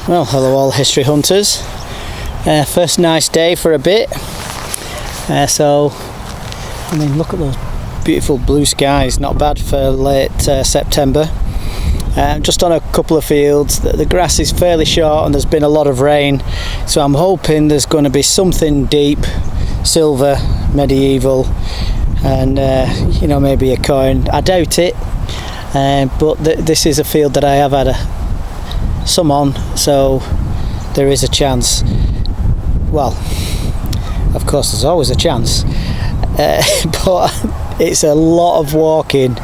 Well, hello all history hunters. First nice day for a bit. So, I mean, look at those beautiful blue skies. Not bad for late September. Just on a couple of fields. The grass is fairly short and there's been a lot of rain. So I'm hoping there's going to be something deep, silver, medieval, and you know, maybe a coin. I doubt it. But this is a field that I have had some on, so there is a chance. Well, of course there's always a chance, but it's a lot of walking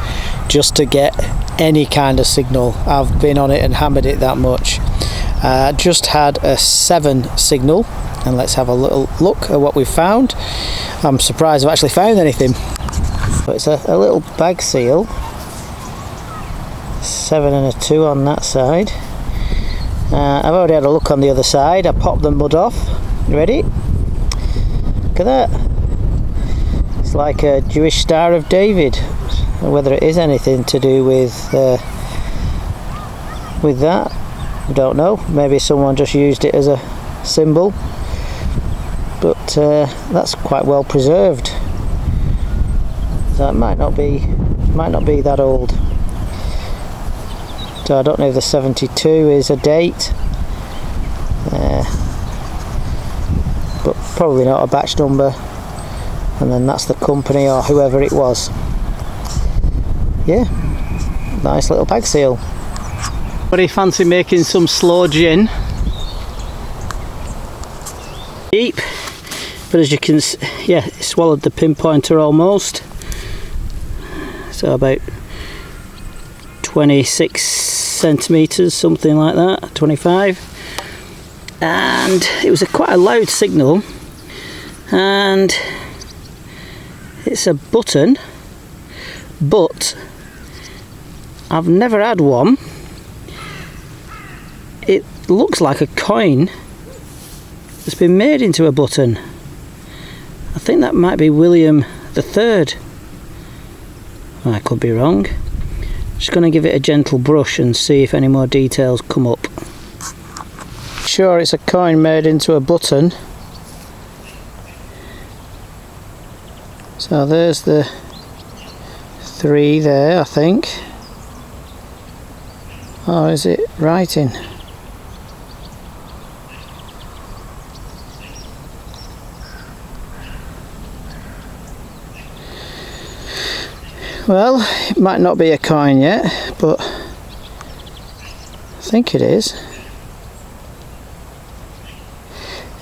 just to get any kind of signal. I've been on it and hammered it that much. Just had a 7 signal, and let's have a little look at what we've found. I'm surprised I've actually found anything. But it's a little bag seal, 7 and a 2 on that side. I've already had a look on the other side. I popped the mud off. You ready? Look at that. It's like a Jewish Star of David. Whether it is anything to do with that, I don't know. Maybe someone just used it as a symbol. But that's quite well preserved. That might not be that old. So I don't know if the 72 is a date, but probably not a batch number, and then that's the company or whoever it was. Yeah, nice little bag seal. What do you fancy making some slow gin? Deep, but as you can see, yeah, it swallowed the pinpointer almost. So about 26 centimeters, something like that, 25, and it was quite a loud signal, and it's a button, but I've never had one. It looks like a coin that's been made into a button. I think that might be William III. I could be wrong. Just going to give it a gentle brush and see if any more details come up. Sure, it's a coin made into a button. So there's the 3 there, I think. Or is it writing? Well, it might not be a coin yet, but I think it is.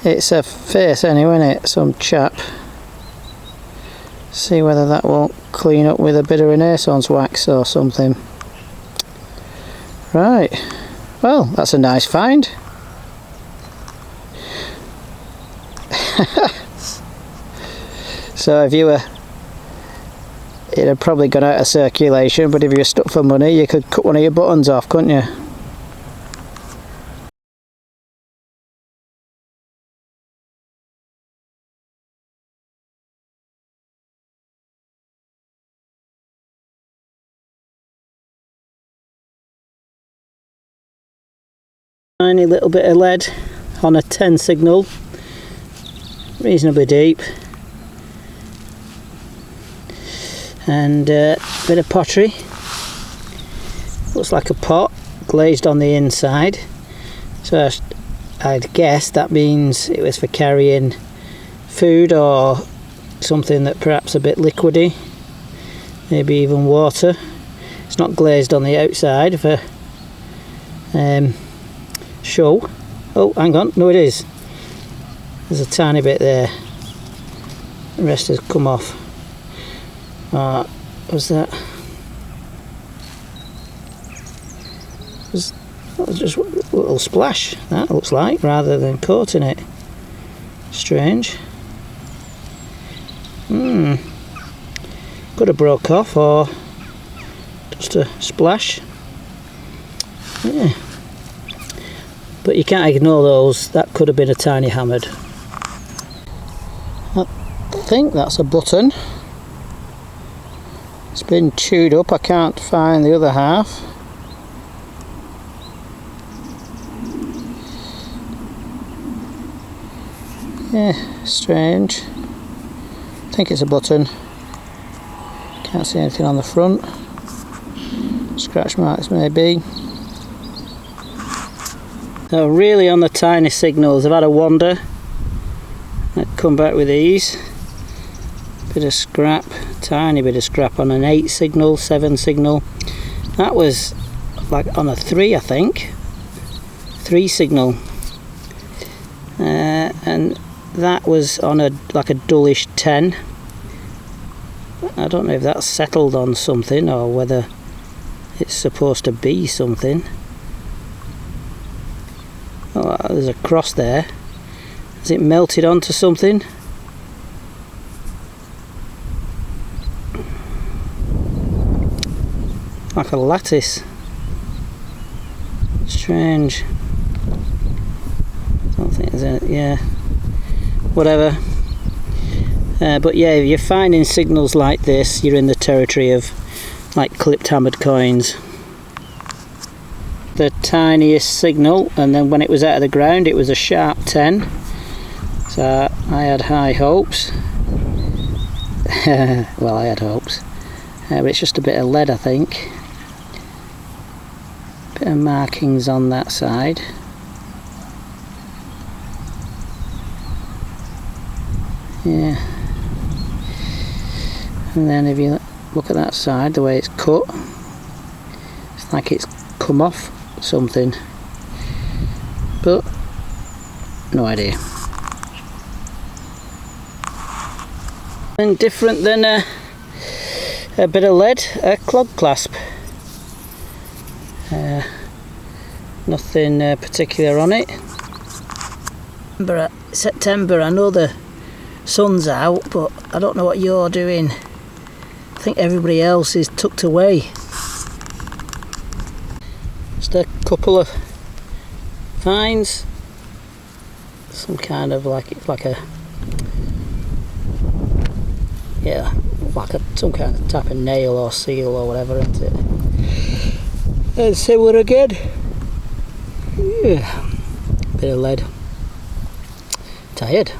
It's a face anyway, isn't it? Some chap. See whether that won't clean up with a bit of Renaissance wax or something. Right. Well, that's a nice find. So if you were, it had probably gone out of circulation, but if you're stuck for money, you could cut one of your buttons off, couldn't you? Tiny little bit of lead on a 10 signal, reasonably deep. And a bit of pottery, looks like a pot glazed on the inside, so I'd guess that means it was for carrying food or something that perhaps a bit liquidy, maybe even water. It's not glazed on the outside for show. Oh, hang on, no it is, there's a tiny bit there, the rest has come off. Was that? Was just a little splash, that looks like, rather than coating it. Strange. Could have broke off, or just a splash. Yeah. But you can't ignore those, that could have been a tiny hammered. I think that's a button. It's been chewed up, I can't find the other half. Yeah, strange. I think it's a button. Can't see anything on the front. Scratch marks maybe. So really on the tiny signals I've had a wander. I'd come back with these. Bit of scrap, tiny bit of scrap on an 8 signal, 7 signal. That was like on a 3 I think. 3 signal. And that was on a like a dullish 10. I don't know if that's settled on something or whether it's supposed to be something. Oh, there's a cross there. Has it melted onto something? Like a lattice. Strange. Don't think there's any, yeah. Whatever. But yeah, if you're finding signals like this, you're in the territory of like clipped hammered coins. The tiniest signal, and then when it was out of the ground it was a sharp 10, so I had high hopes. Well, I had hopes, but it's just a bit of lead I think. Bit of markings on that side. Yeah, and then if you look at that side, the way it's cut, it's like it's come off something, but no idea. And different than a bit of lead, a clog clasp. Nothing particular on it. September, I know the sun's out, but I don't know what you're doing. I think everybody else is tucked away. Just a couple of finds. Some kind of like a yeah, like some kind of type of nail or seal or whatever, isn't it? And similar again. Yeah, bit of lead. Tired.